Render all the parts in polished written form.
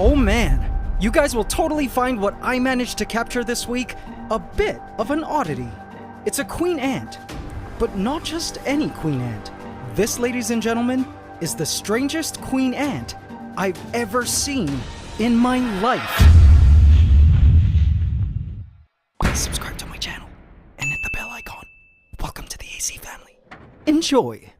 Oh man, you guys will totally find what I managed to capture this week a bit of an oddity. It's a queen ant, but not just any queen ant. This, ladies and gentlemen, is the strangest queen ant I've ever seen in my life. Please subscribe to my channel and hit the bell icon. Welcome to the AC family. Enjoy.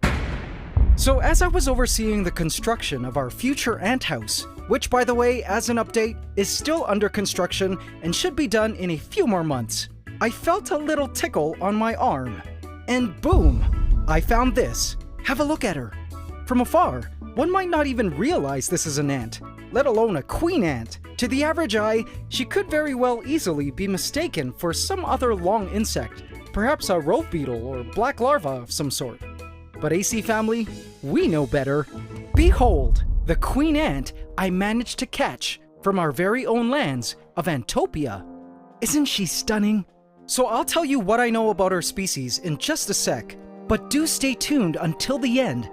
So as I was overseeing the construction of our future ant house, which by the way, as an update, is still under construction and should be done in a few more months, I felt a little tickle on my arm. And boom, I found this. Have a look at her. From afar, one might not even realize this is an ant, let alone a queen ant. To the average eye, she could very well easily be mistaken for some other long insect, perhaps a rope beetle or black larva of some sort. But AC family, we know better. Behold, the queen ant I managed to catch from our very own lands of Antopia. Isn't she stunning? So I'll tell you what I know about her species in just a sec, but do stay tuned until the end,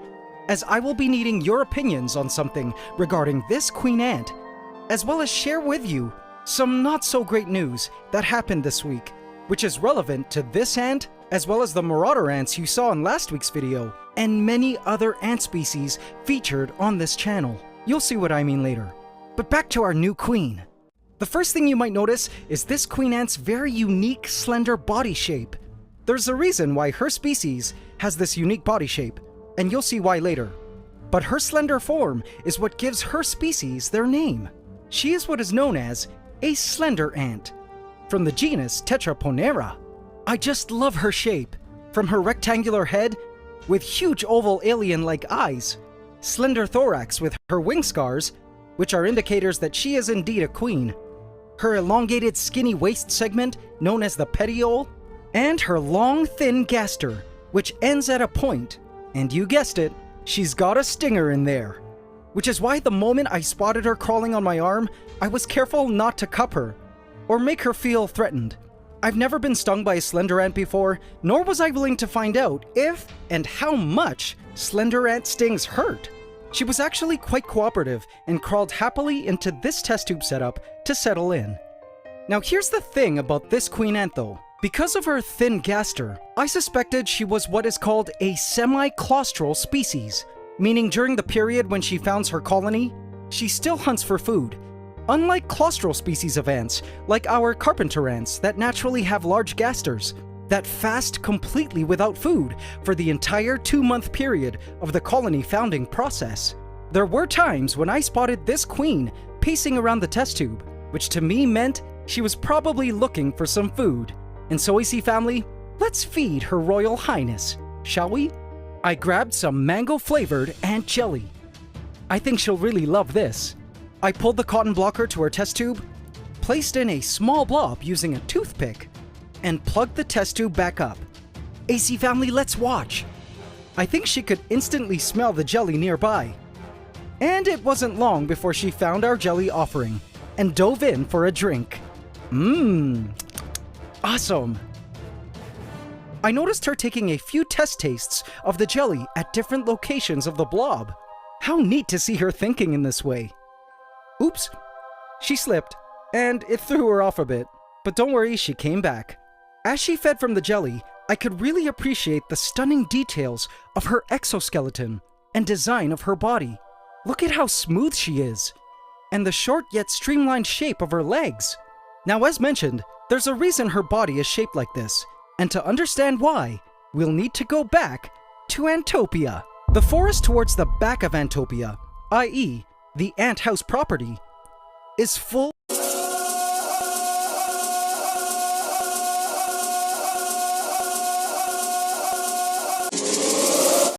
as I will be needing your opinions on something regarding this queen ant, as well as share with you some not so great news that happened this week, which is relevant to this ant as well as the marauder ants you saw in last week's video, and many other ant species featured on this channel. You'll see what I mean later. But back to our new queen. The first thing you might notice is this queen ant's very unique, slender body shape. There's a reason why her species has this unique body shape, and you'll see why later. But her slender form is what gives her species their name. She is what is known as a slender ant, from the genus Tetraponera. I just love her shape, from her rectangular head with huge oval alien-like eyes, slender thorax with her wing scars, which are indicators that she is indeed a queen, her elongated skinny waist segment known as the petiole, and her long thin gaster, which ends at a point, and you guessed it, she's got a stinger in there. Which is why the moment I spotted her crawling on my arm, I was careful not to cup her, or make her feel threatened. I've never been stung by a slender ant before, nor was I willing to find out if and how much slender ant stings hurt. She was actually quite cooperative and crawled happily into this test tube setup to settle in. Now here's the thing about this queen ant though. Because of her thin gaster, I suspected she was what is called a semi-claustral species, meaning during the period when she founds her colony, she still hunts for food. Unlike claustral species of ants, like our carpenter ants that naturally have large gasters, that fast completely without food for the entire 2-month period of the colony founding process. There were times when I spotted this queen pacing around the test tube, which to me meant she was probably looking for some food. And so AC family, let's feed her royal highness, shall we? I grabbed some mango-flavored ant jelly. I think she'll really love this. I pulled the cotton blocker to her test tube, placed in a small blob using a toothpick, and plugged the test tube back up. AC family, let's watch. I think she could instantly smell the jelly nearby. And it wasn't long before she found our jelly offering and dove in for a drink. Awesome. I noticed her taking a few test tastes of the jelly at different locations of the blob. How neat to see her thinking in this way. Oops, she slipped, and it threw her off a bit, but don't worry, she came back. As she fed from the jelly, I could really appreciate the stunning details of her exoskeleton and design of her body. Look at how smooth she is, and the short yet streamlined shape of her legs. Now, as mentioned, there's a reason her body is shaped like this, and to understand why, we'll need to go back to Antopia. The forest towards the back of Antopia, i.e., the ant house property, is full